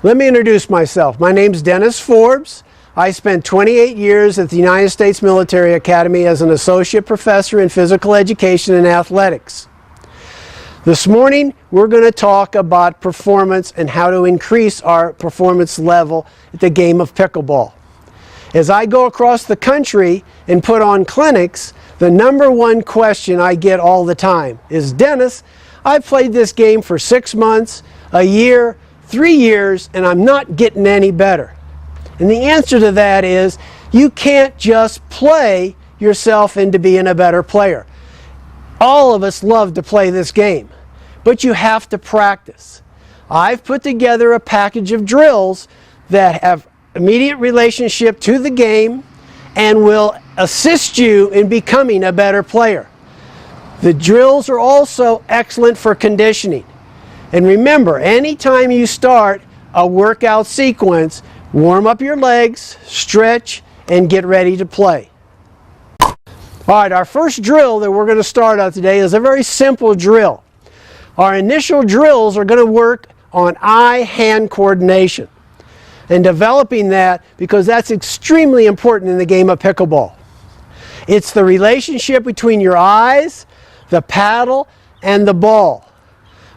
Let me introduce myself. My name's Dennis Forbes. I spent 28 years at the United States Military Academy as an associate professor in physical education and athletics. This morning, we're going to talk about performance and how to increase our performance level at the game of pickleball. As I go across the country and put on clinics, the number one question I get all the time is, Dennis, I've played this game for 6 months, a year, 3 years, and I'm not getting any better. And the answer to that is, you can't just play yourself into being a better player. All of us love to play this game, but you have to practice. I've put together a package of drills that have immediate relationship to the game and will assist you in becoming a better player. The drills are also excellent for conditioning. And remember, anytime you start a workout sequence, warm up your legs, stretch, and get ready to play. All right, our first drill that we're going to start out today is a very simple drill. Our initial drills are going to work on eye-hand coordination and developing that, because that's extremely important in the game of pickleball. It's the relationship between your eyes, the paddle, and the ball.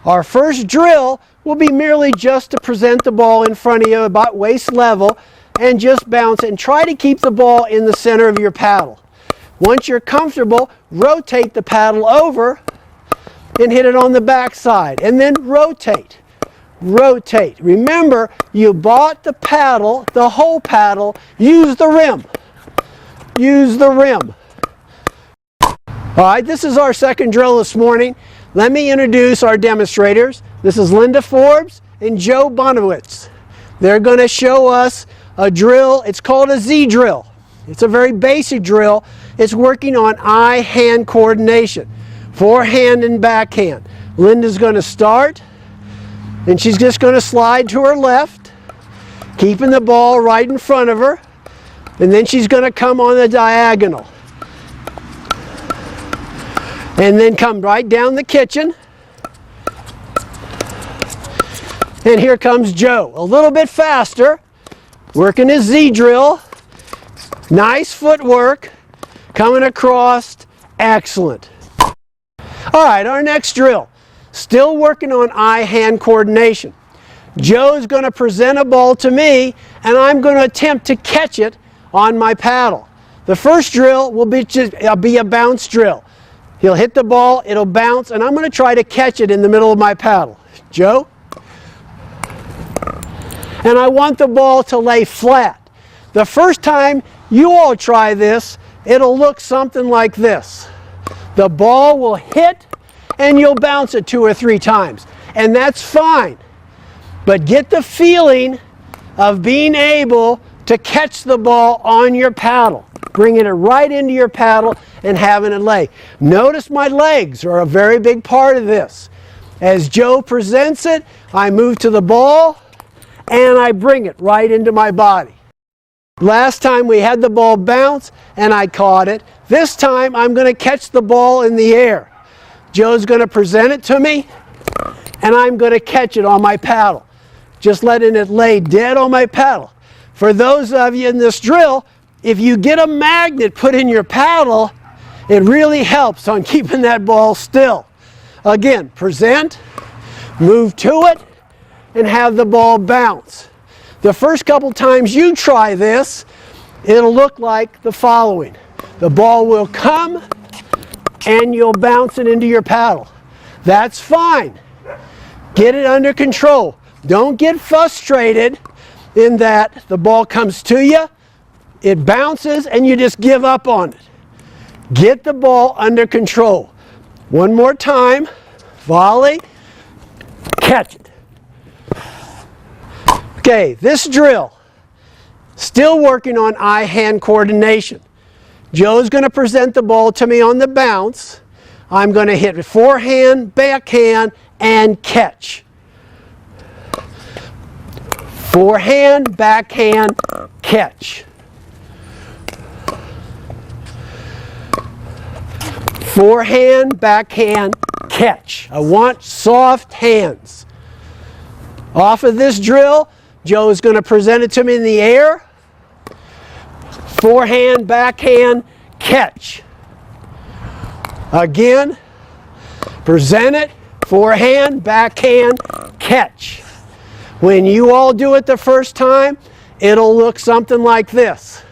Our first drill will be merely just to present the ball in front of you about waist level and just bounce it and try to keep the ball in the center of your paddle. Once you're comfortable, rotate the paddle over and hit it on the back side, and then rotate. Rotate. Remember, you bought the paddle, the whole paddle, use the rim. Use the rim. All right, this is our second drill this morning. Let me introduce our demonstrators. This is Linda Forbes and Joe Bonowitz. They're going to show us a drill. It's called a Z drill. It's a very basic drill. It's working on eye-hand coordination, forehand and backhand. Linda's going to start, and she's just going to slide to her left, keeping the ball right in front of her, and then she's going to come on the diagonal. And then come right down the kitchen. And here comes Joe, a little bit faster, working his Z drill. Nice footwork, coming across, excellent. All right, our next drill, still working on eye-hand coordination. Joe's going to present a ball to me, and I'm going to attempt to catch it on my paddle. The first drill will be a bounce drill. He'll hit the ball, it'll bounce, and I'm going to try to catch it in the middle of my paddle. Joe? And I want the ball to lay flat. The first time you all try this, it'll look something like this. The ball will hit, and you'll bounce it 2 or 3 times. And that's fine. But get the feeling of being able to catch the ball on your paddle. Bringing it right into your paddle and having it lay. Notice my legs are a very big part of this. As Joe presents it, I move to the ball and I bring it right into my body. Last time we had the ball bounce and I caught it. This time I'm going to catch the ball in the air. Joe's going to present it to me and I'm going to catch it on my paddle. Just letting it lay dead on my paddle. For those of you in this drill, if you get a magnet put in your paddle, it really helps on keeping that ball still. Again, present, move to it, and have the ball bounce. The first couple times you try this, it'll look like the following. The ball will come, and you'll bounce it into your paddle. That's fine. Get it under control. Don't get frustrated in that the ball comes to you, it bounces, and you just give up on it. Get the ball under control. One more time. Volley. Catch it. Okay, this drill, still working on eye-hand coordination. Joe's going to present the ball to me on the bounce. I'm going to hit forehand, backhand, and catch. Forehand, backhand, catch. Forehand, backhand, catch. I want soft hands. Off of this drill, Joe is going to present it to me in the air. Forehand, backhand, catch. Again, present it. Forehand, backhand, catch. When you all do it the first time, it'll look something like this.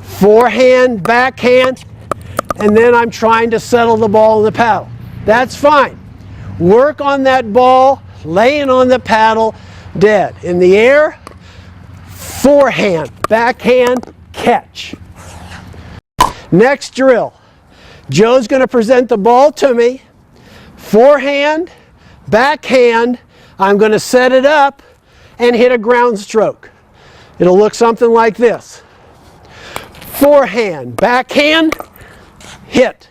Forehand, backhand, and then I'm trying to settle the ball in the paddle. That's fine. Work on that ball, laying on the paddle, dead. In the air, forehand, backhand, catch. Next drill. Joe's going to present the ball to me. Forehand, backhand, I'm going to set it up and hit a ground stroke. It'll look something like this. Forehand, backhand, hit.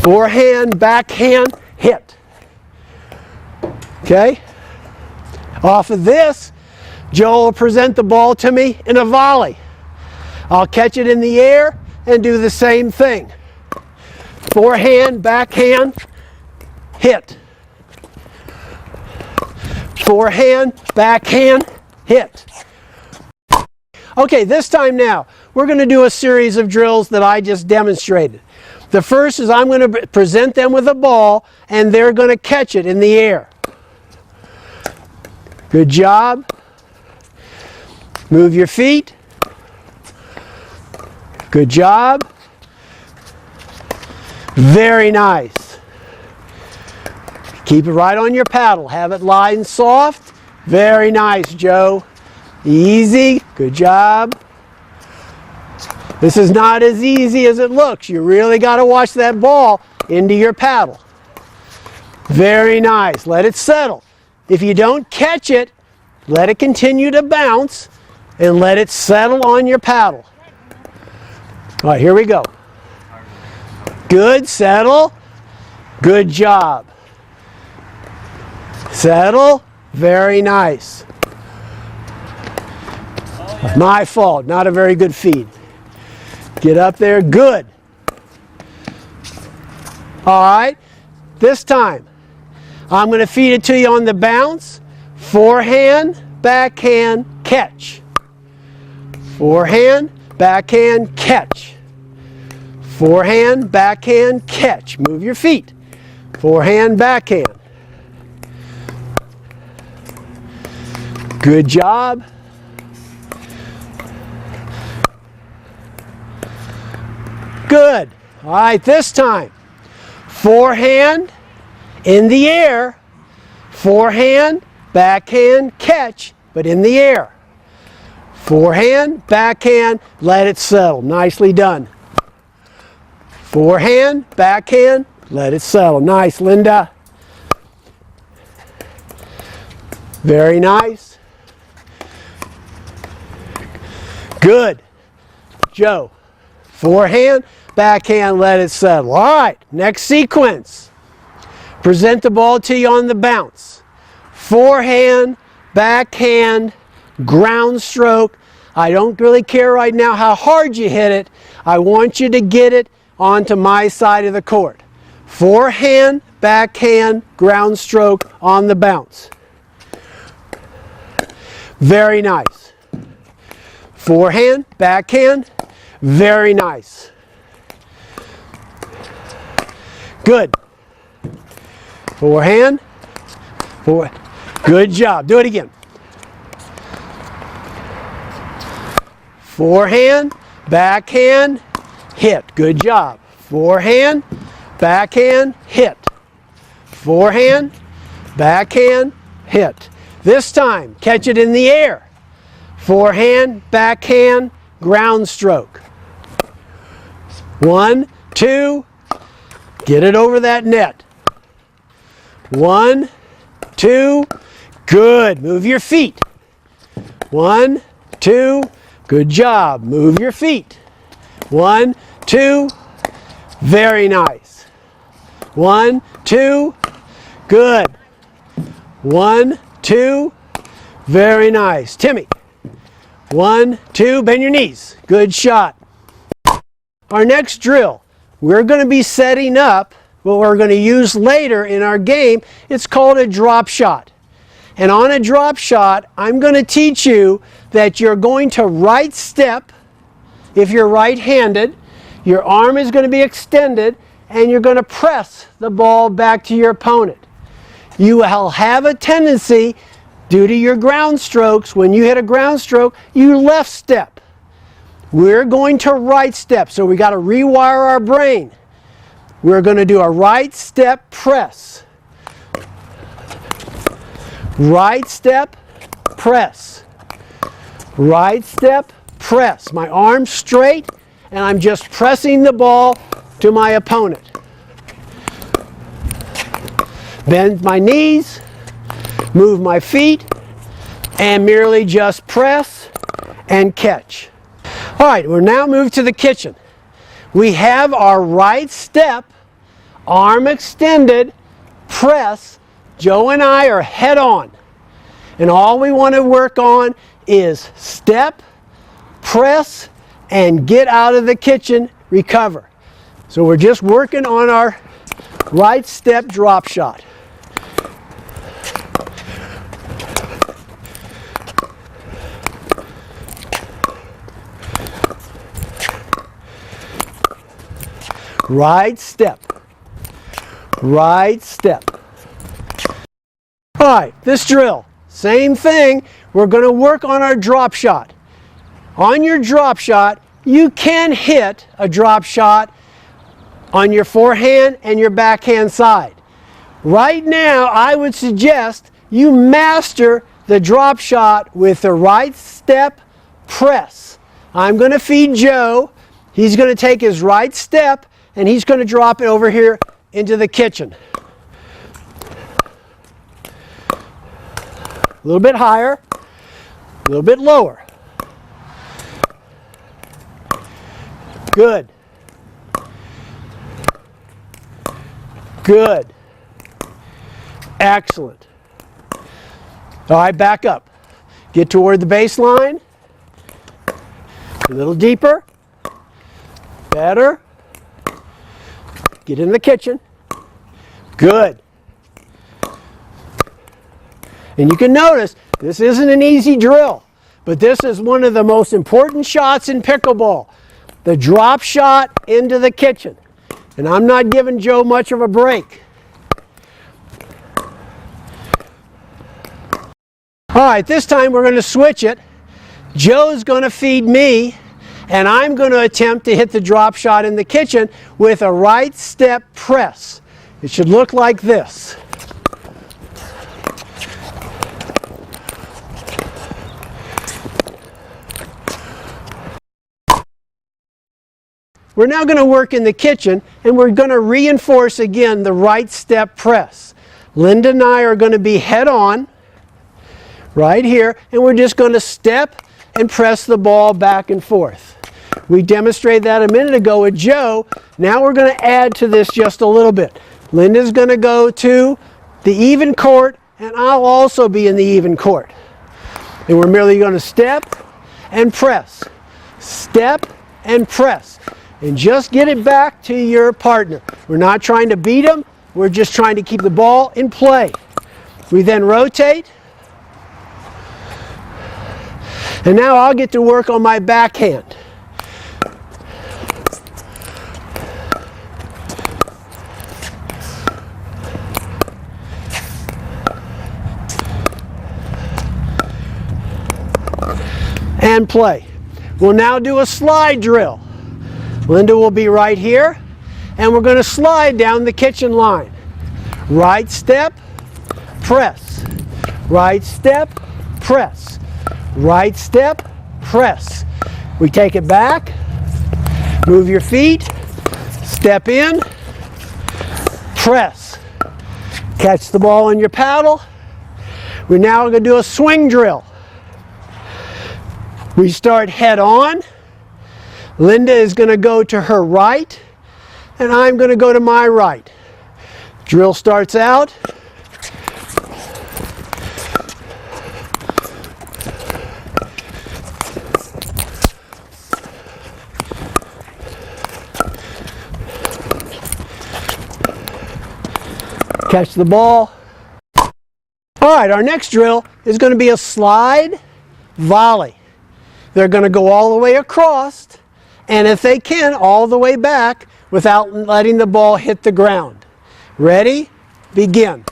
Forehand, backhand, hit. Okay? Off of this, Joe will present the ball to me in a volley. I'll catch it in the air and do the same thing. Forehand, backhand, hit. Forehand, backhand, hit. Okay, this time now, we're going to do a series of drills that I just demonstrated. The first is I'm going to present them with a ball, and they're going to catch it in the air. Good job. Move your feet. Good job. Very nice. Keep it right on your paddle. Have it light and soft. Very nice, Joe. Easy. Good job. This is not as easy as it looks. You really got to watch that ball into your paddle. Very nice. Let it settle. If you don't catch it, let it continue to bounce and let it settle on your paddle. All right, here we go. Good, settle. Good job. Settle. Very nice. My fault, not a very good feed. Get up there, good. All right, this time, I'm going to feed it to you on the bounce. Forehand, backhand, catch. Forehand, backhand, catch. Forehand, backhand, catch. Move your feet. Forehand, backhand. Good job. Good. All right, this time. Forehand, in the air. Forehand, backhand, catch, but in the air. Forehand, backhand, let it settle. Nicely done. Forehand, backhand, let it settle. Nice, Linda. Very nice. Good. Joe. Forehand, backhand, let it settle. All right, next sequence. Present the ball to you on the bounce. Forehand, backhand, ground stroke. I don't really care right now how hard you hit it. I want you to get it onto my side of the court. Forehand, backhand, ground stroke on the bounce. Very nice. Forehand, backhand, very nice. Good. Forehand, good job. Do it again. Forehand, backhand, hit. Good job. Forehand, backhand, hit. Forehand, backhand, hit. This time, catch it in the air. Forehand, backhand, ground stroke. 1, 2, get it over that net. 1, 2, good. Move your feet. 1, 2, good job. Move your feet. 1, 2, very nice. 1, 2, good. 1, 2, very nice. Timmy. 1, 2, bend your knees. Good shot. Our next drill, we're going to be setting up what we're going to use later in our game. It's called a drop shot. And on a drop shot, I'm going to teach you that you're going to right step if you're right-handed. Your arm is going to be extended and you're going to press the ball back to your opponent. You will have a tendency, due to your ground strokes, when you hit a ground stroke, you left step. We're going to right step, so we got to rewire our brain. We're going to do a right step press. Right step, press. Right step, press. My arm's straight, and I'm just pressing the ball to my opponent. Bend my knees, move my feet, and merely just press and catch. All right, we're now moved to the kitchen. We have our right step, arm extended, press. Joe and I are head on. And all we want to work on is step, press, and get out of the kitchen, recover. So we're just working on our right step drop shot. Right step. Right step. All right, this drill, same thing. We're going to work on our drop shot. On your drop shot, you can hit a drop shot on your forehand and your backhand side. Right now, I would suggest you master the drop shot with the right step press. I'm going to feed Joe. He's going to take his right step and he's going to drop it over here into the kitchen. A little bit higher, a little bit lower. Good. Good. Excellent. All right, back up. Get toward the baseline. A little deeper. Better. Get in the kitchen. Good. And you can notice this isn't an easy drill, but this is one of the most important shots in pickleball. The drop shot into the kitchen. And I'm not giving Joe much of a break. All right, this time we're going to switch it. Joe's going to feed me, and I'm going to attempt to hit the drop shot in the kitchen with a right step press. It should look like this. We're now going to work in the kitchen, and we're going to reinforce again the right step press. Linda and I are going to be head on right here, and we're just going to step and press the ball back and forth. We demonstrated that a minute ago with Joe. Now we're going to add to this just a little bit. Linda's going to go to the even court, and I'll also be in the even court. And we're merely going to step and press. Step and press. And just get it back to your partner. We're not trying to beat them. We're just trying to keep the ball in play. We then rotate. And now I'll get to work on my backhand. And play. We'll now do a slide drill. Linda will be right here, and we're going to slide down the kitchen line. Right step, press. Right step, press. Right step, press. We take it back, move your feet, step in, press. Catch the ball on your paddle. We're now going to do a swing drill. We start head on. Linda is going to go to her right, and I'm going to go to my right. Drill starts out. Catch the ball. All All right, our next drill is going to be a slide volley. They're going to go all the way across, and if they can, all the way back without letting the ball hit the ground. Ready? Begin.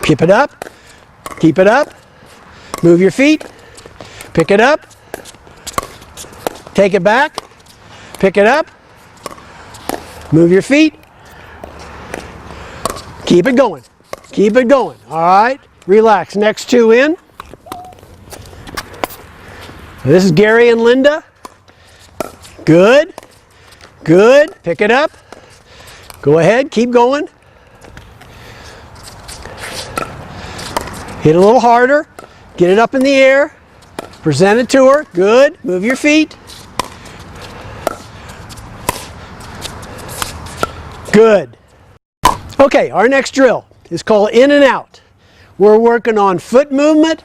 Keep it up. Keep it up. Move your feet. Pick it up. Take it back. Pick it up. Move your feet. Keep it going. Keep it going. All right. Relax. Next two in. This is Gary and Linda. Good. Good. Pick it up. Go ahead. Keep going. Hit a little harder. Get it up in the air. Present it to her. Good. Move your feet. Good. Okay, our next drill is called in and out. We're working on foot movement,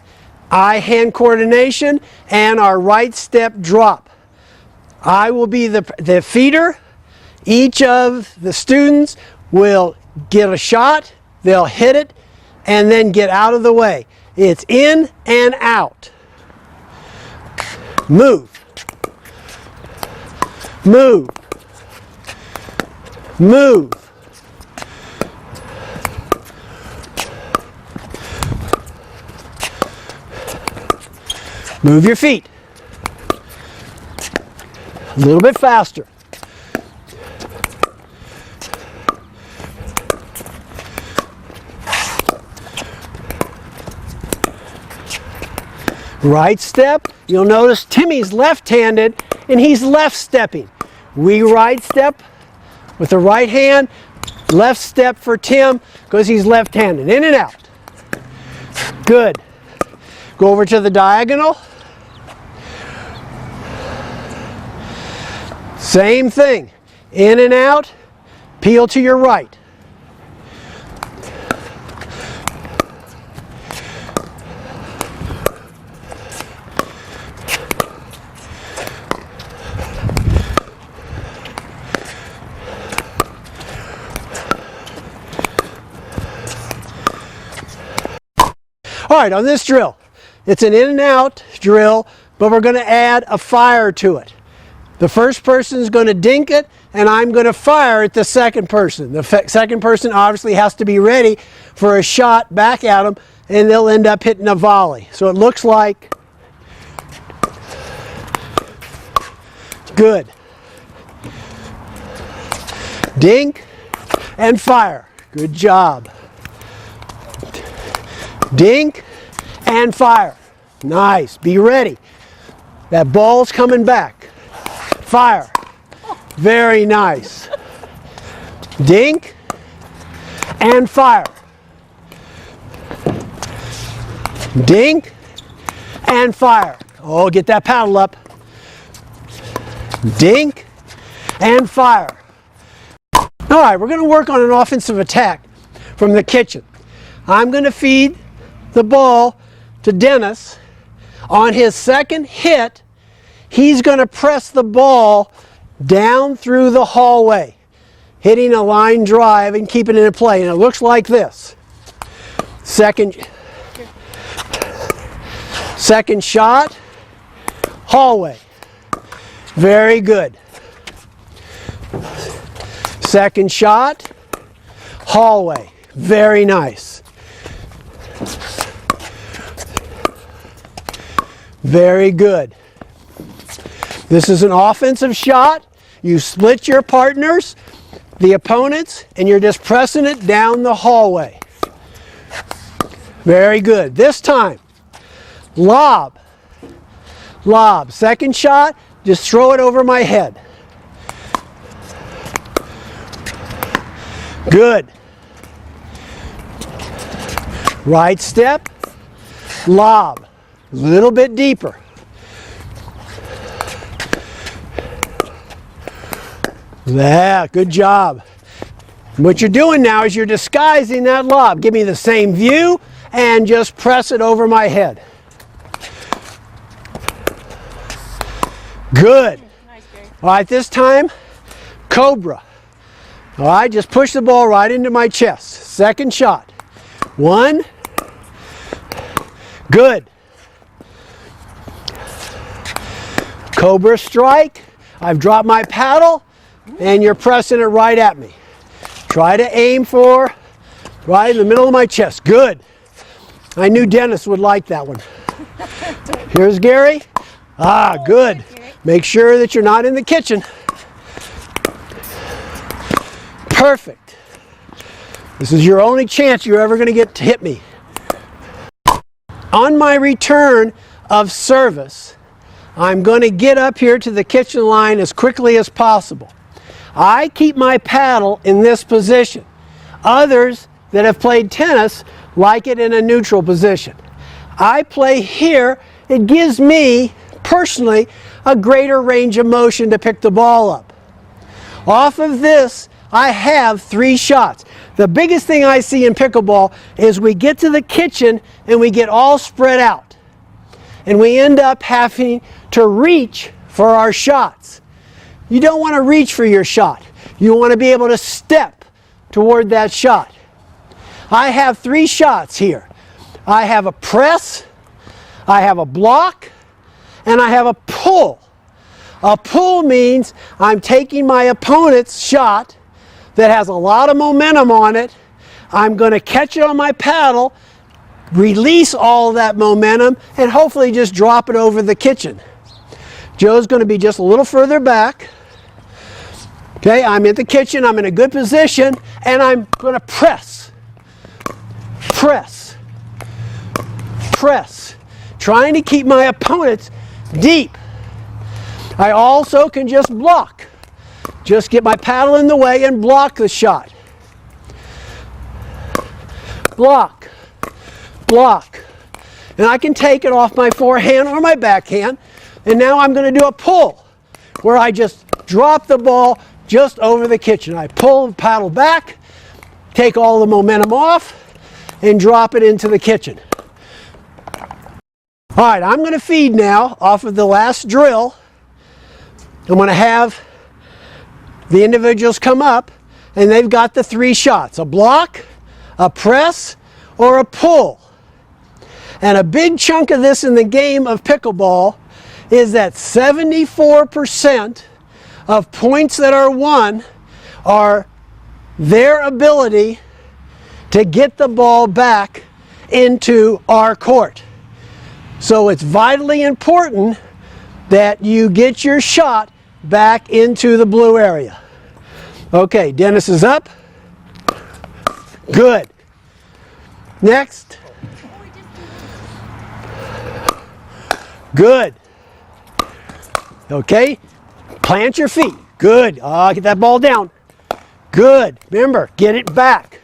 eye-hand coordination, and our right step drop. I will be the feeder. Each of the students will get a shot, they'll hit it, and then get out of the way. It's in and out. Move. Move. Move. Move your feet. A little bit faster. Right step. You'll notice Timmy's left-handed and he's left stepping. We right step with the right hand, left step for Tim because he's left-handed. In and out. Good. Go over to the diagonal. Same thing. In and out. Peel to your right. All right, on this drill, it's an in and out drill, but we're going to add a fire to it. The first person is going to dink it, and I'm going to fire at the second person. The second person obviously has to be ready for a shot back at them, and they'll end up hitting a volley. So it looks like good. Dink and fire. Good job. Dink and fire. Nice. Be ready. That ball's coming back. Fire. Very nice. Dink and fire. Dink and fire. Oh, get that paddle up. Dink and fire. All right, we're going to work on an offensive attack from the kitchen. I'm going to feed the ball to Dennis. On his second hit, he's going to press the ball down through the hallway, hitting a line drive and keeping it in play. And it looks like this. Second shot, hallway. Very good. Second shot, hallway. Very nice. Very good. This is an offensive shot. You split your partners, the opponents, and you're just pressing it down the hallway. Very good. This time, lob. Lob. Second shot, just throw it over my head. Good. Right step, lob. A little bit deeper. Yeah, good job. What you're doing now is you're disguising that lob. Give me the same view and just press it over my head. Good. Nice, Gary. All right, this time, cobra. All right, just push the ball right into my chest. Second shot. 1. Good. Cobra strike. I've dropped my paddle and you're pressing it right at me. Try to aim for right in the middle of my chest. Good. I knew Dennis would like that one. Here's Gary. Ah, good. Make sure that you're not in the kitchen. Perfect. This is your only chance you're ever going to get to hit me. On my return of service, I'm going to get up here to the kitchen line as quickly as possible. I keep my paddle in this position. Others that have played tennis like it in a neutral position. I play here. It gives me, personally, a greater range of motion to pick the ball up. Off of this, I have 3 shots. The biggest thing I see in pickleball is we get to the kitchen and we get all spread out. And we end up having to reach for our shots. You don't want to reach for your shot. You want to be able to step toward that shot. I have 3 shots here. I have a press, I have a block, and I have a pull. A pull means I'm taking my opponent's shot that has a lot of momentum on it. I'm going to catch it on my paddle, release all that momentum, and hopefully just drop it over the kitchen. Joe's going to be just a little further back. Okay, I'm in the kitchen, I'm in a good position, and I'm going to press. Press. Press. Trying to keep my opponents deep. I also can just block. Just get my paddle in the way and block the shot. Block. Block. And I can take it off my forehand or my backhand. And now I'm going to do a pull where I just drop the ball just over the kitchen. I pull the paddle back, take all the momentum off, and drop it into the kitchen. All right, I'm going to feed now off of the last drill. I'm going to have the individuals come up, and they've got the 3 shots: a block, a press, or a pull. And a big chunk of this in the game of pickleball is that 74% of points that are won are their ability to get the ball back into our court. So it's vitally important that you get your shot back into the blue area. Okay, Dennis is up. Good. Next. Good. Okay, plant your feet. Good. Get that ball down. Good. Remember, get it back.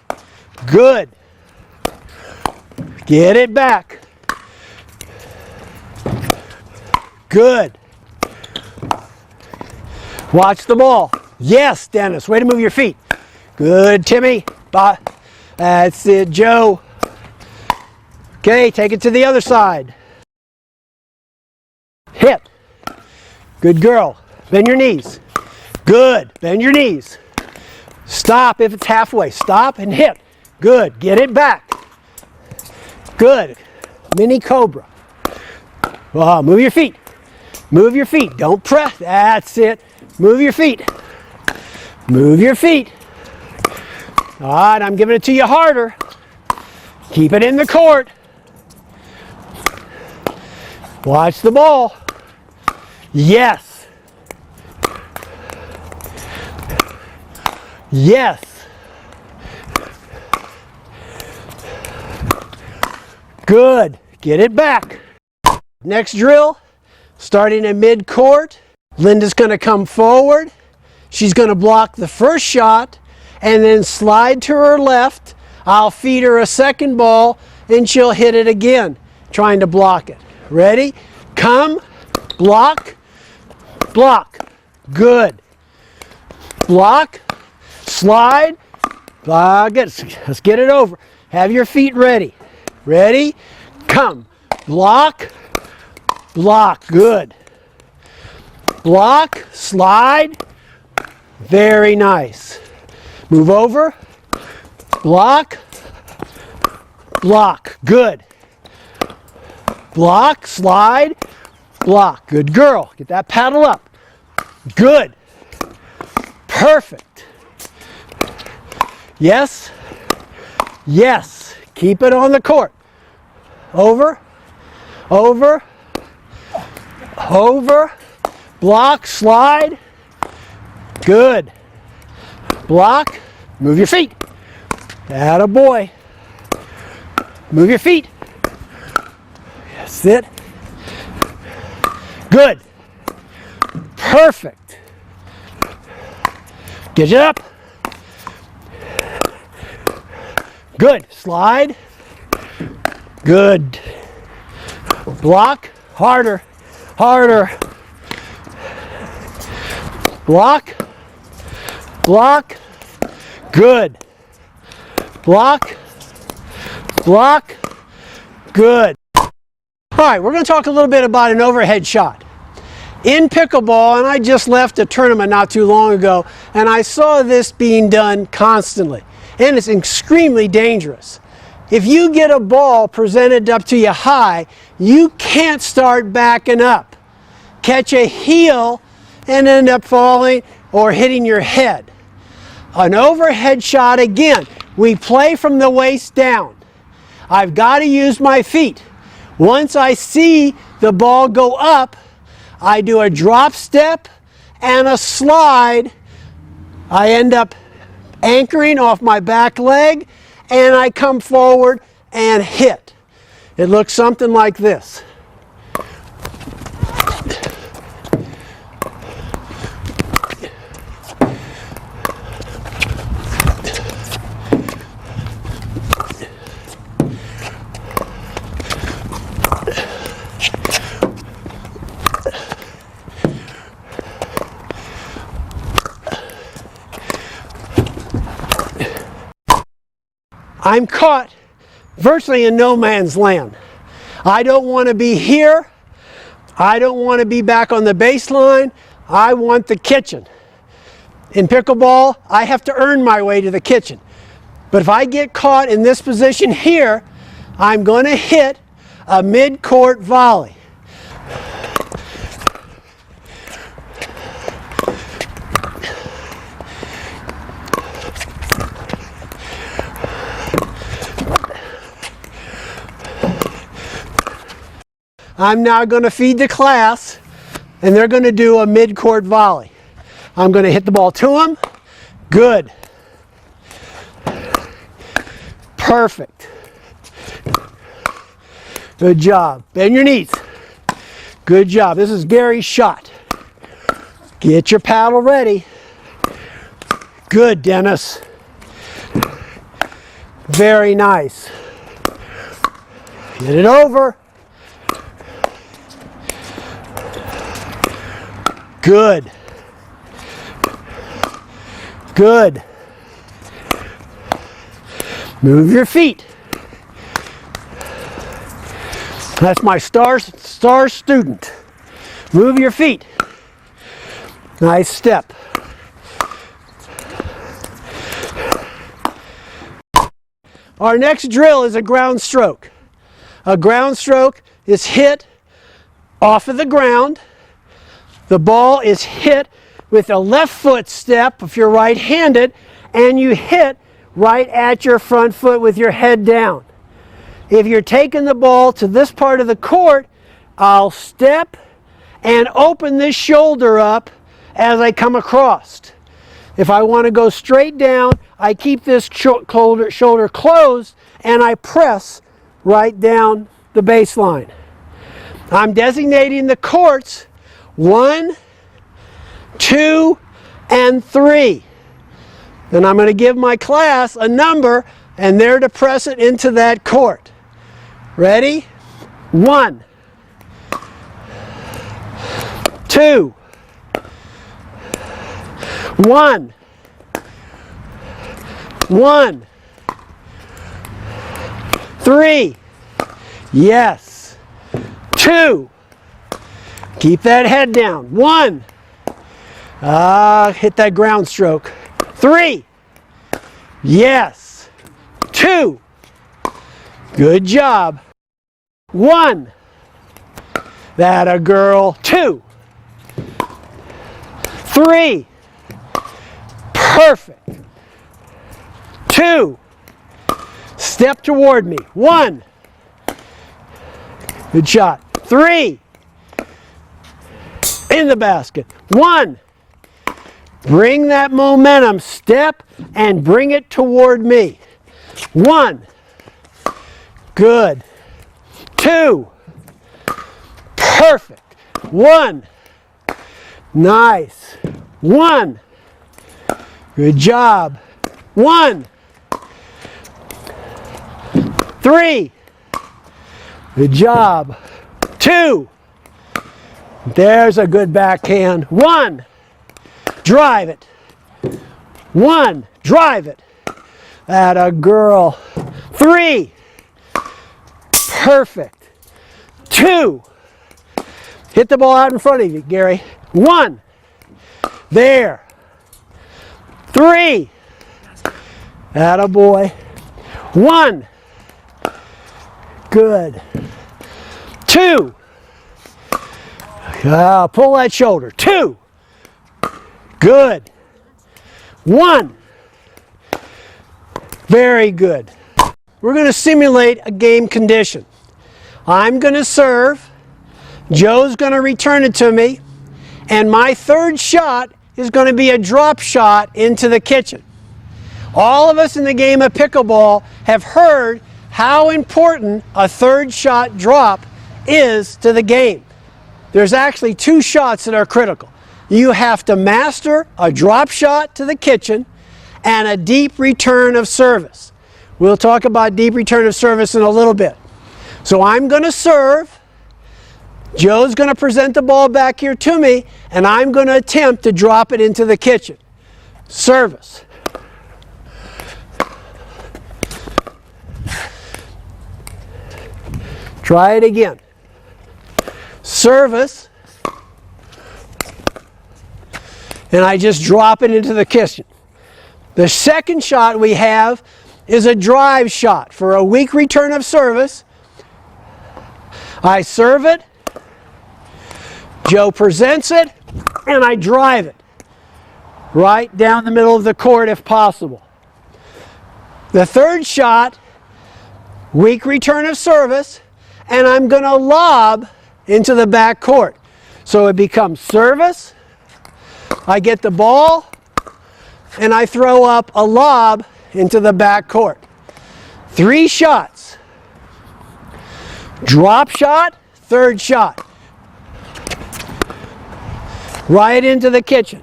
Good. Get it back. Good. Watch the ball. Yes, Dennis. Way to move your feet. Good, Timmy. That's it, Joe. Okay, take it to the other side. Hit. Good girl. Bend your knees. Good. Bend your knees. Stop if it's halfway. Stop and hit. Good. Get it back. Good. Mini cobra. Move your feet. Move your feet. Don't press. That's it. Move your feet. Move your feet. All right, I'm giving it to you harder. Keep it in the court. Watch the ball. Yes. Yes. Good. Get it back. Next drill, starting in mid-court. Linda's going to come forward. She's going to block the first shot and then slide to her left. I'll feed her a second ball and she'll hit it again, trying to block it. Ready? Come. Block. Block. Good. Block. Slide. Let's get it over. Have your feet ready. Ready? Come. Block. Block. Good. Block. Slide. Very nice. Move over. Block. block, good. Block, slide, block, good girl. Get that paddle up, good. Perfect. Yes, yes, keep it on the court. Over, over, over, block, slide, good. Block, move your feet. Atta boy. Move your feet. Sit. Good. Perfect. Get it up. Good. Slide. Good. Block. Harder. Harder. Block. Block. Good. Block. Block. Good. All right, we're going to talk a little bit about an overhead shot. In pickleball, and I just left a tournament not too long ago, and I saw this being done constantly. And it's extremely dangerous. If you get a ball presented up to you high, you can't start backing up. Catch a heel and end up falling or hitting your head. An overhead shot, again, we play from the waist down. I've got to use my feet. Once I see the ball go up, I do a drop step and a slide. I end up anchoring off my back leg and I come forward and hit. It looks something like this. I'm caught virtually in no man's land. I don't want to be here. I don't want to be back on the baseline. I want the kitchen. In pickleball, I have to earn my way to the kitchen. But if I get caught in this position here, I'm going to hit a mid-court volley. I'm now going to feed the class, and they're going to do a mid-court volley. I'm going to hit the ball to them. Good. Perfect. Good job. Bend your knees. Good job. This is Gary's shot. Get your paddle ready. Good, Dennis. Very nice. Get it over. Good. Good. Move your feet. That's my star student. Move your feet. Nice step. Our next drill is a ground stroke. A ground stroke is hit off of the ground. The ball is hit with a left foot step if you're right-handed, and you hit right at your front foot with your head down. If you're taking the ball to this part of the court, I'll step and open this shoulder up as I come across. If I want to go straight down, I keep this shoulder closed and I press right down the baseline. I'm designating the courts 1, 2, and 3. Then I'm going to give my class a number and they're to press it into that court. Ready? 1, 2, 1, 1, 3, yes, 2, keep that head down, 1, hit that ground stroke, 3, yes, 2, Good job. 1. That a girl. 2. 3. Perfect. 2. Step toward me. 1. Good shot. 3. In the basket. 1. Bring that momentum. Step and bring it toward me. 1. Good. 2. Perfect. 1. Nice. 1. Good job. 1. 3. Good job. 2. There's a good backhand. 1. Drive it. 1. Drive it. That a girl. 3. Perfect. 2. Hit the ball out in front of you, Gary. 1. There. 3. Atta boy. 1. Good. 2. Pull that shoulder. 2. Good. 1. Very good. We're going to simulate a game condition. I'm going to serve. Joe's going to return it to me. And my third shot is going to be a drop shot into the kitchen. All of us in the game of pickleball have heard how important a third shot drop is to the game. There's actually 2 shots that are critical. You have to master a drop shot to the kitchen and a deep return of service. We'll talk about deep return of service in a little bit. So I'm going to serve. Joe's going to present the ball back here to me, and I'm going to attempt to drop it into the kitchen. Service. Try it again. Service. And I just drop it into the kitchen. The second shot we have is a drive shot for a weak return of service. I serve it. Joe presents it, and I drive it right down the middle of the court if possible. The third shot, weak return of service, and I'm going to lob into the back court. So it becomes service, I get the ball, and I throw up a lob into the back court. 3 shots. Drop shot, third shot. Right into the kitchen.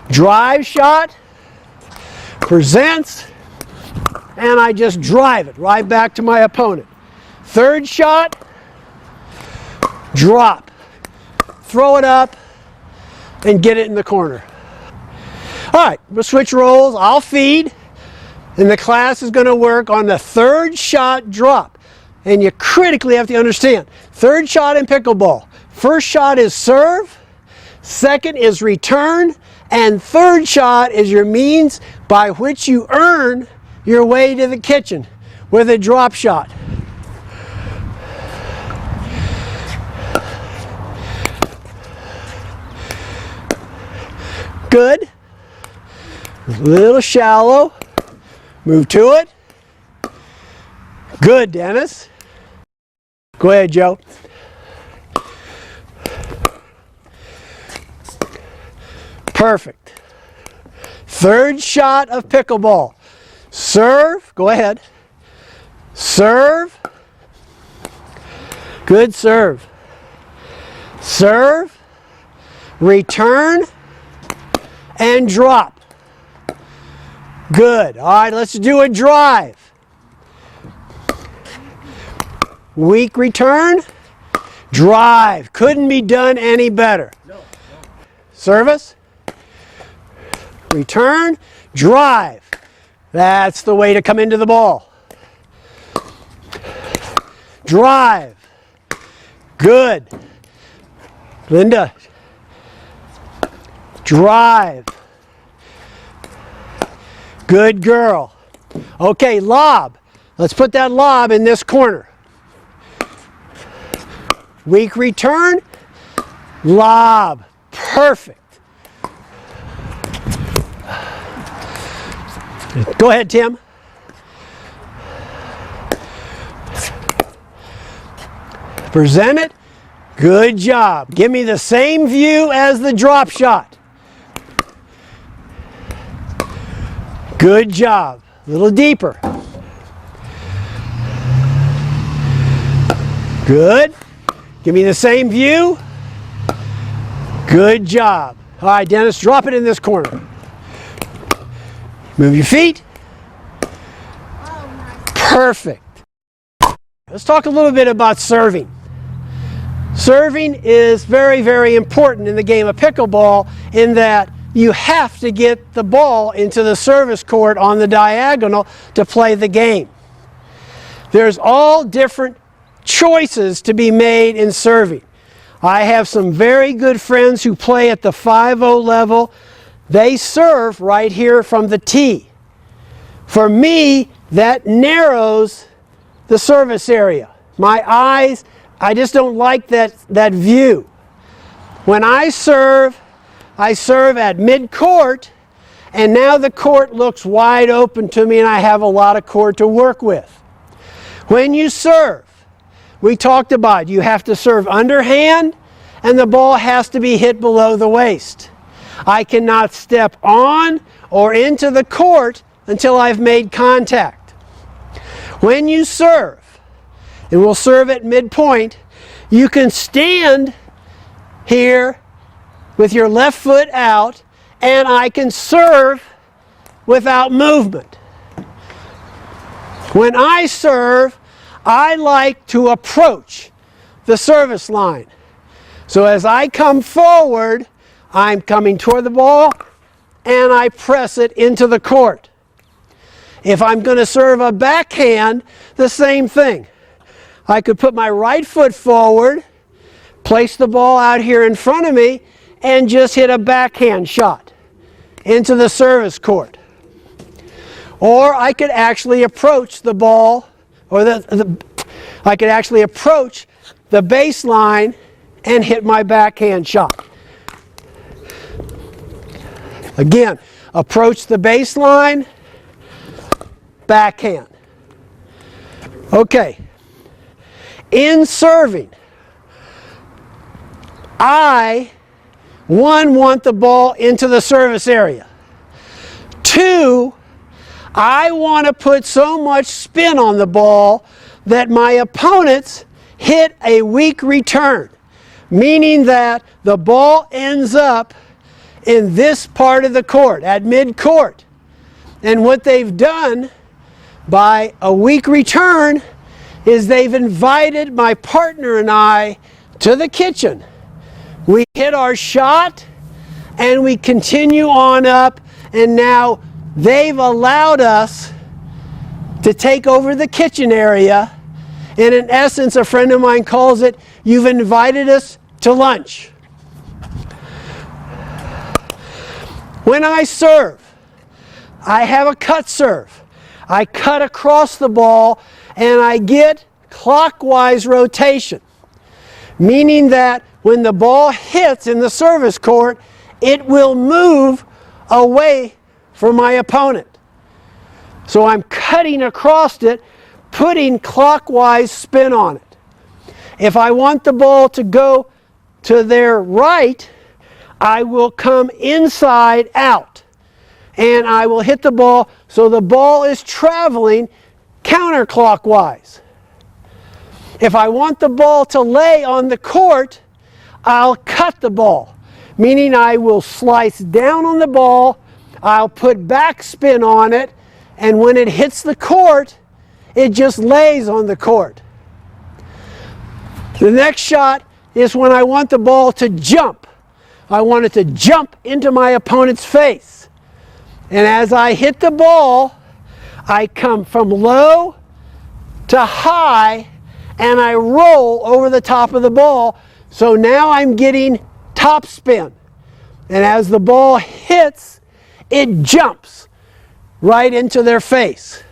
Drive shot, presents, and I just drive it right back to my opponent. Third shot, drop. Throw it up and get it in the corner. All right, we'll switch roles. I'll feed, and the class is going to work on the third shot drop. And you critically have to understand, third shot in pickleball. First shot is serve, second is return, and third shot is your means by which you earn your way to the kitchen with a drop shot. Good. A little shallow. Move to it. Good, Dennis. Go ahead, Joe. Perfect. Third shot of pickleball. Serve. Go ahead. Serve. Good serve. Serve. Return. And drop. Good. All right, let's do a drive. Weak return. Drive. Couldn't be done any better. Service. Return. Drive. That's the way to come into the ball. Drive. Good. Linda. Drive. Good girl. Okay, lob. Let's put that lob in this corner. Weak return, lob. Perfect. Go ahead, Tim. Present it. Good job. Give me the same view as the drop shot. Good job. A little deeper. Good. Give me the same view. Good job. All right, Dennis, drop it in this corner. Move your feet. Perfect. Let's talk a little bit about serving. Serving is very, very important in the game of pickleball in that you have to get the ball into the service court on the diagonal to play the game. There's all different choices to be made in serving. I have some very good friends who play at the 5-0 level. They serve right here from the tee. For me, that narrows the service area. My eyes, I just don't like that view. When I serve at mid-court, and now the court looks wide open to me and I have a lot of court to work with. When you serve, we talked about you have to serve underhand and the ball has to be hit below the waist. I cannot step on or into the court until I've made contact. When you serve, and we'll serve at midpoint, you can stand here with your left foot out and I can serve without movement. When I serve, I like to approach the service line. So as I come forward, I'm coming toward the ball and I press it into the court. If I'm going to serve a backhand, the same thing. I could put my right foot forward, place the ball out here in front of me, and just hit a backhand shot into the service court. Or I could actually approach the ball, or I could actually approach the baseline and hit my backhand shot. Again, approach the baseline, backhand. Okay. In serving, I, one, want the ball into the service area. Two, I want to put so much spin on the ball that my opponents hit a weak return, meaning that the ball ends up in this part of the court, at mid-court. And what they've done by a weak return is they've invited my partner and I to the kitchen. We hit our shot and we continue on up, and now they've allowed us to take over the kitchen area. And in essence, a friend of mine calls it, you've invited us to lunch. When I serve, I have a cut serve. I cut across the ball and I get clockwise rotation, meaning that when the ball hits in the service court, it will move away from my opponent. So I'm cutting across it, putting clockwise spin on it. If I want the ball to go to their right, I will come inside out and I will hit the ball so the ball is traveling counterclockwise. If I want the ball to lay on the court, I'll cut the ball, meaning I will slice down on the ball, I'll put backspin on it, and when it hits the court, it just lays on the court. The next shot is when I want the ball to jump. I want it to jump into my opponent's face. And as I hit the ball, I come from low to high and I roll over the top of the ball. So now I'm getting top spin. And as the ball hits, it jumps right into their face.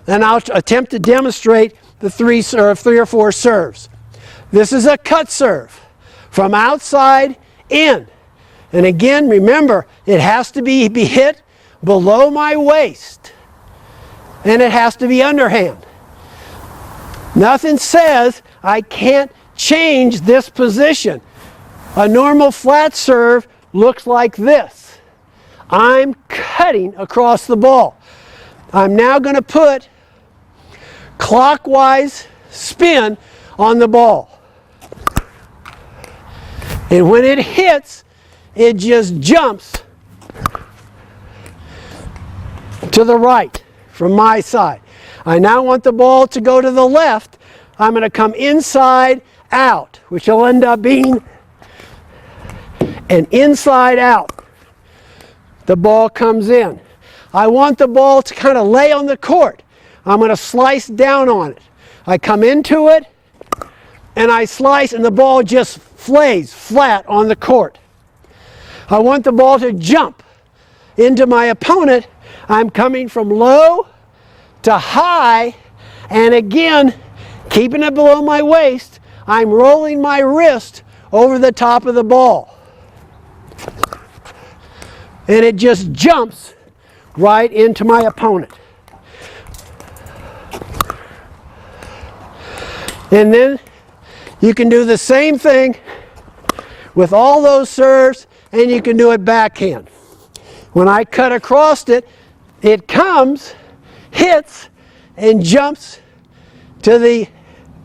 and I'll attempt to demonstrate the three or four serves. This is a cut serve from outside in. And again, remember, it has to be hit below my waist. And it has to be underhand. Nothing says I can't change this position. A normal flat serve looks like this. I'm cutting across the ball. I'm now going to put clockwise spin on the ball. And when it hits, it just jumps to the right from my side. I now want the ball to go to the left. I'm going to come inside out, which will end up being an inside out. The ball comes in. I want the ball to kind of lay on the court. I'm going to slice down on it. I come into it and I slice, and the ball just flays flat on the court. I want the ball to jump into my opponent. I'm coming from low to high, and again, keeping it below my waist, I'm rolling my wrist over the top of the ball. And it just jumps right into my opponent. And then you can do the same thing with all those serves, and you can do it backhand. When I cut across it, it comes, hits, and jumps to the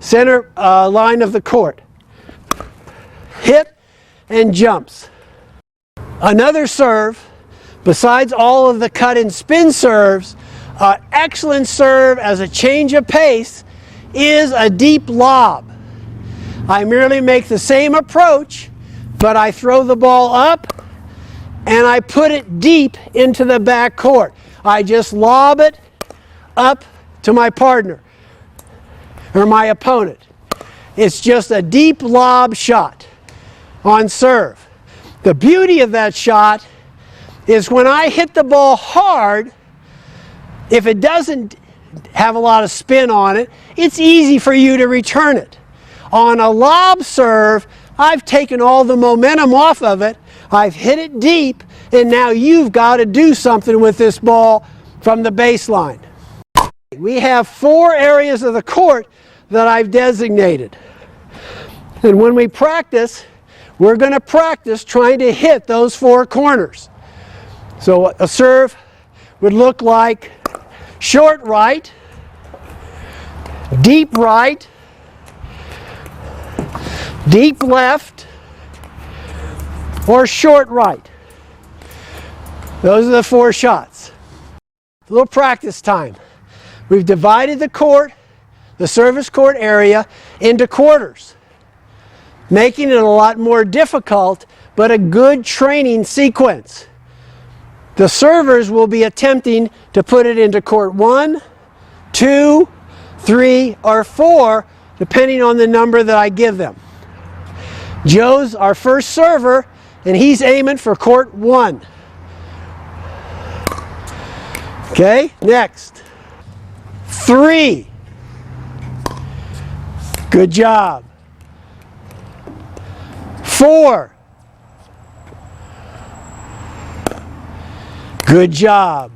center line of the court. Hit and jumps. Another serve, besides all of the cut and spin serves, an excellent serve as a change of pace is a deep lob. I merely make the same approach, but I throw the ball up and I put it deep into the back court. I just lob it up to my partner or my opponent. It's just a deep lob shot on serve. The beauty of that shot is when I hit the ball hard, if it doesn't have a lot of spin on it, it's easy for you to return it. On a lob serve, I've taken all the momentum off of it, I've hit it deep, and now you've got to do something with this ball from the baseline. We have 4 areas of the court that I've designated. And when we practice, we're going to practice trying to hit those 4 corners. So a serve would look like short right, deep left, or short right. Those are the 4 shots. A little practice time. We've divided the court, the service court area, into quarters, making it a lot more difficult, but a good training sequence. The servers will be attempting to put it into court 1, 2, 3, or 4, depending on the number that I give them. Joe's our first server, and he's aiming for court 1. Okay, next. 3. Good job. 4. Good job.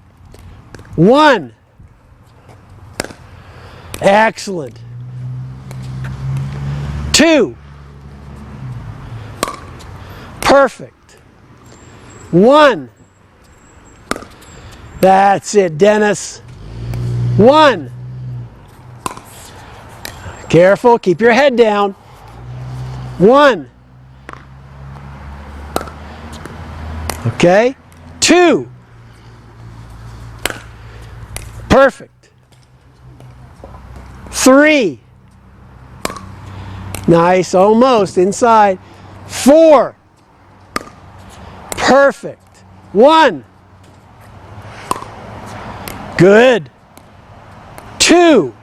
1. Excellent. 2. Perfect. 1. That's it, Dennis. 1. Careful, keep your head down. 1. Okay. 2. Perfect. 3. Nice, almost inside. 4. Perfect. 1. Good. 2.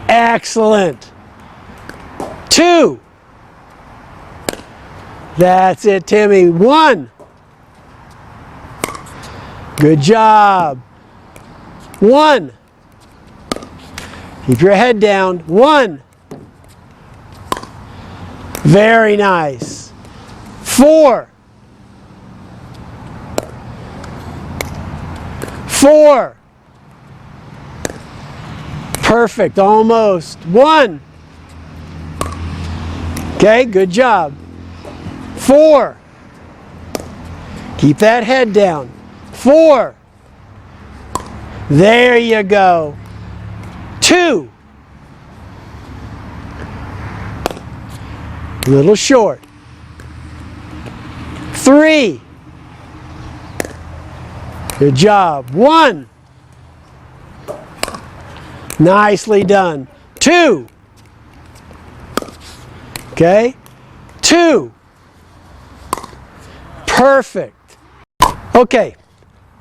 Excellent. 2. That's it, Timmy. 1. Good job. 1. Keep your head down. 1. Very nice. 4. 4. Perfect, almost. 1. Okay, good job. 4. Keep that head down. 4. There you go. 2. A little short. 3. Good job. 1. Nicely done. 2. Okay. 2. Perfect. Okay.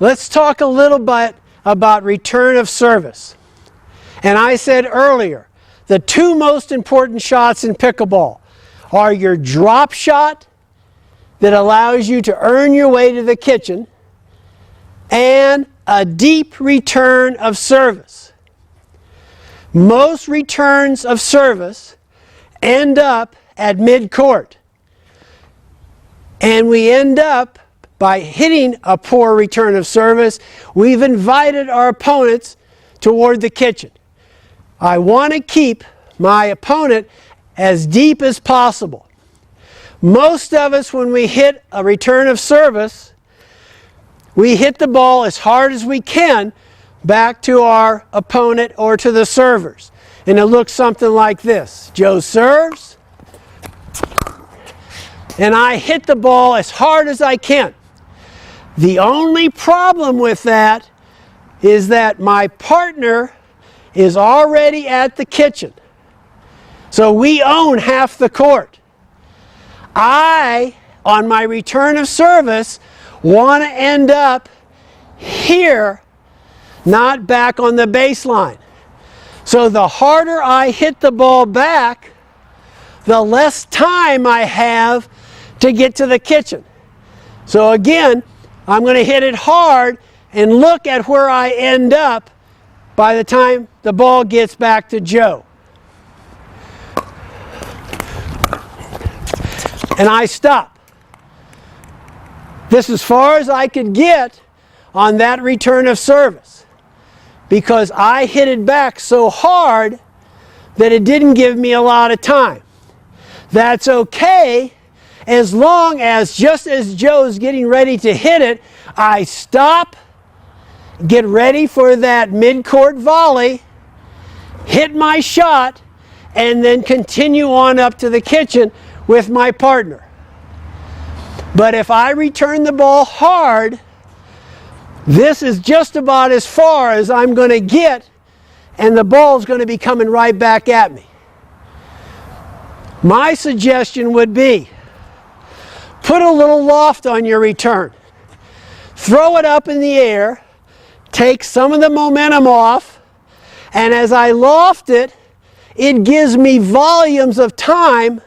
Let's talk a little bit about return of service. And I said earlier, the 2 most important shots in pickleball are your drop shot that allows you to earn your way to the kitchen and a deep return of service. Most returns of service end up at mid-court. And we end up, by hitting a poor return of service, we've invited our opponents toward the kitchen. I want to keep my opponent as deep as possible. Most of us, when we hit a return of service, we hit the ball as hard as we can back to our opponent or to the servers. And it looks something like this. Joe serves, and I hit the ball as hard as I can. The only problem with that is that my partner is already at the kitchen. So we own half the court. I, on my return of service, want to end up here, not back on the baseline. So the harder I hit the ball back, the less time I have to get to the kitchen. So again, I'm going to hit it hard and look at where I end up by the time the ball gets back to Joe. And I stop. This is as far as I could get on that return of service, because I hit it back so hard that it didn't give me a lot of time. That's okay, as long as, just as Joe's getting ready to hit it, I stop, get ready for that mid-court volley, hit my shot, and then continue on up to the kitchen with my partner. But if I return the ball hard, this is just about as far as I'm going to get, and the ball's going to be coming right back at me. My suggestion would be, put a little loft on your return. Throw it up in the air, take some of the momentum off, and as I loft it, it gives me volumes of time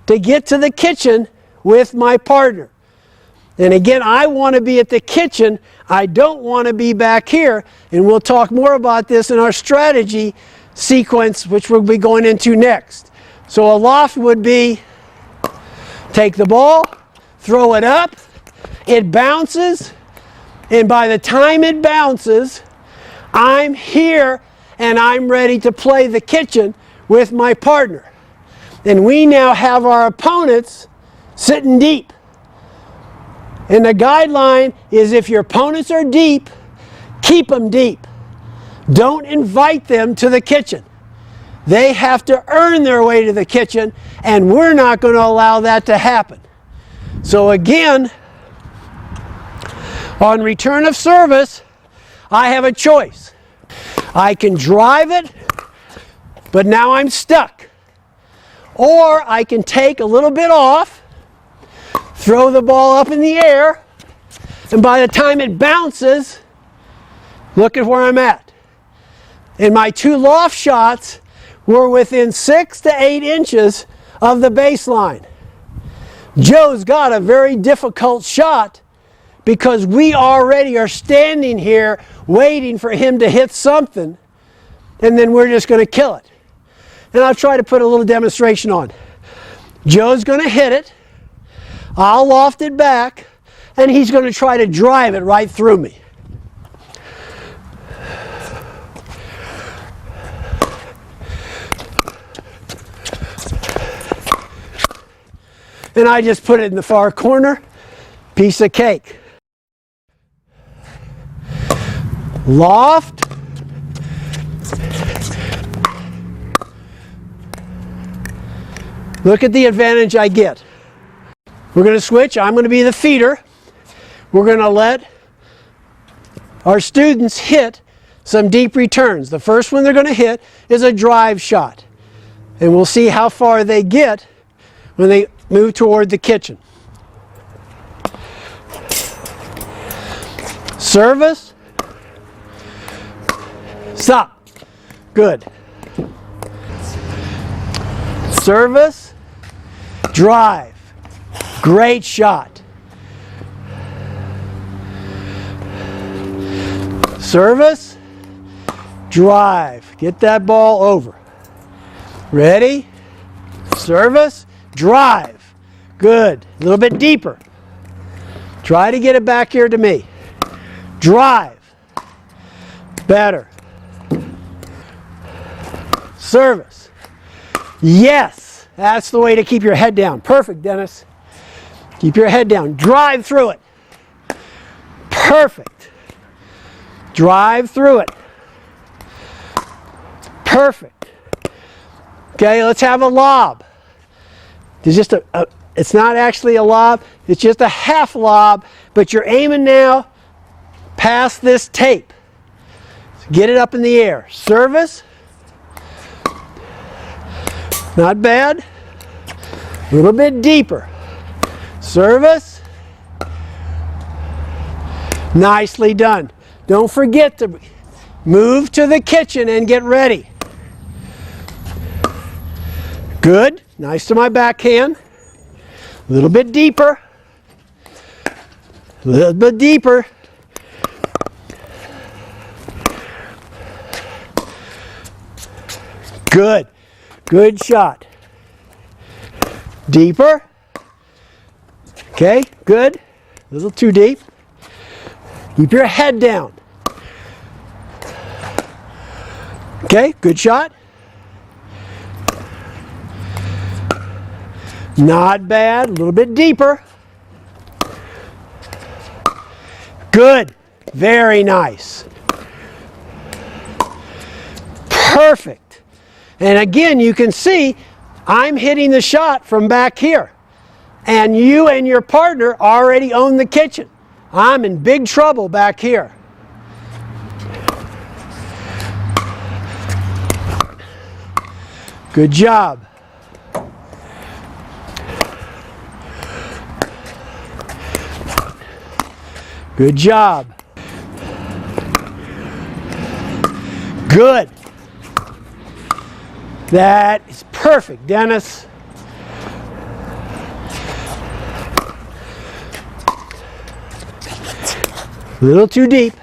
to get to the kitchen with my partner. And again, I want to be at the kitchen. I don't want to be back here. And we'll talk more about this in our strategy sequence, which we'll be going into next. So a loft would be, take the ball, throw it up, it bounces, and by the time it bounces, I'm here and I'm ready to play the kitchen with my partner. And we now have our opponents sitting deep. And the guideline is, if your opponents are deep, keep them deep. Don't invite them to the kitchen. They have to earn their way to the kitchen, and we're not going to allow that to happen. So again, on return of service, I have a choice. I can drive it, but now I'm stuck. Or I can take a little bit off, throw the ball up in the air, and by the time it bounces, look at where I'm at. And my 2 loft shots were within 6 to 8 inches of the baseline. Joe's got a very difficult shot because we already are standing here waiting for him to hit something, and then we're just going to kill it. And I'll try to put a little demonstration on. Joe's going to hit it, I'll loft it back, and he's going to try to drive it right through me. And I just put it in the far corner, piece of cake. Loft. Look at the advantage I get. We're going to switch. I'm going to be the feeder. We're going to let our students hit some deep returns. The first one they're going to hit is a drive shot. And we'll see how far they get when they move toward the kitchen. Service. Stop. Good. Service. Drive. Great shot. Service. Drive. Get that ball over. Ready? Service. Drive. Good. A little bit deeper. Try to get it back here to me. Drive. Better. Service. Yes. That's the way to keep your head down. Perfect, Dennis. Keep your head down. Drive through it. Perfect. Drive through it. Perfect. Okay, let's have a lob. There's just it's not actually a lob, it's just a half lob, but you're aiming now past this tape. So get it up in the air. Service. Not bad. A little bit deeper. Service. Nicely done. Don't forget to move to the kitchen and get ready. Good. Nice to my backhand. A little bit deeper. A little bit deeper. Good. Good shot. Deeper. Okay, good. A little too deep. Keep your head down. Okay, good shot. Not bad. A little bit deeper. Good. Very nice. Perfect. And again, you can see I'm hitting the shot from back here. And you and your partner already own the kitchen. I'm in big trouble back here. Good job. Good job. Good. That is perfect, Dennis. A little too deep.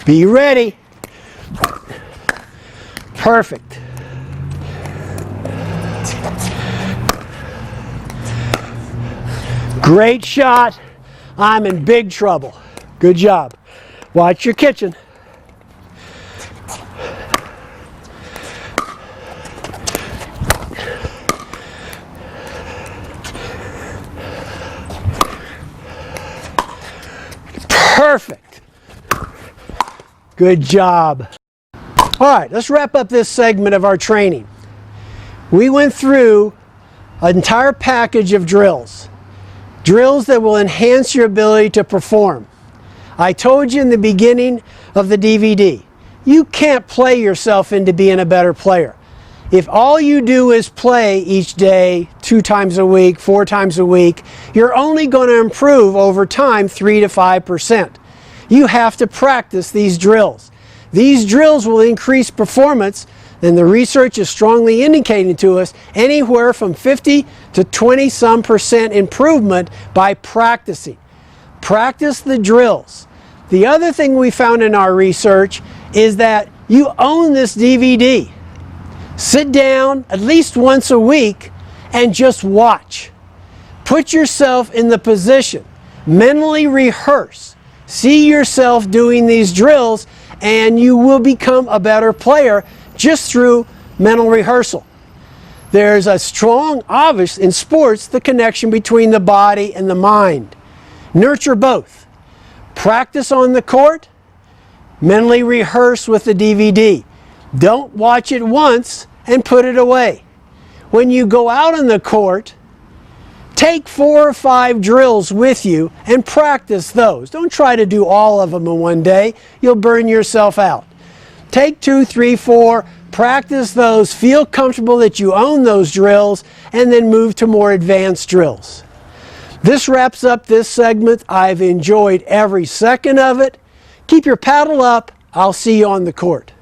Be ready. Perfect. Great shot. I'm in big trouble. Good job. Watch your kitchen. Perfect. Good job. All right, let's wrap up this segment of our training. We went through an entire package of drills. Drills that will enhance your ability to perform. I told you in the beginning of the DVD, you can't play yourself into being a better player. If all you do is play each day, 2 times a week, 4 times a week, you're only going to improve over time 3 to 5%. You have to practice these drills. These drills will increase performance, and the research is strongly indicating to us anywhere from 50 to 20% improvement by practicing. Practice the drills. The other thing we found in our research is that you own this DVD. Sit down at least once a week and just watch. Put yourself in the position. Mentally rehearse. See yourself doing these drills, and you will become a better player just through mental rehearsal. There's a strong, obvious in sports, the connection between the body and the mind. Nurture both. Practice on the court, mentally rehearse with the DVD. Don't watch it once and put it away. When you go out on the court, take 4 or 5 drills with you and practice those. Don't try to do all of them in one day. You'll burn yourself out. Take 2, 3, 4, practice those, feel comfortable that you own those drills, and then move to more advanced drills. This wraps up this segment. I've enjoyed every second of it. Keep your paddle up. I'll see you on the court.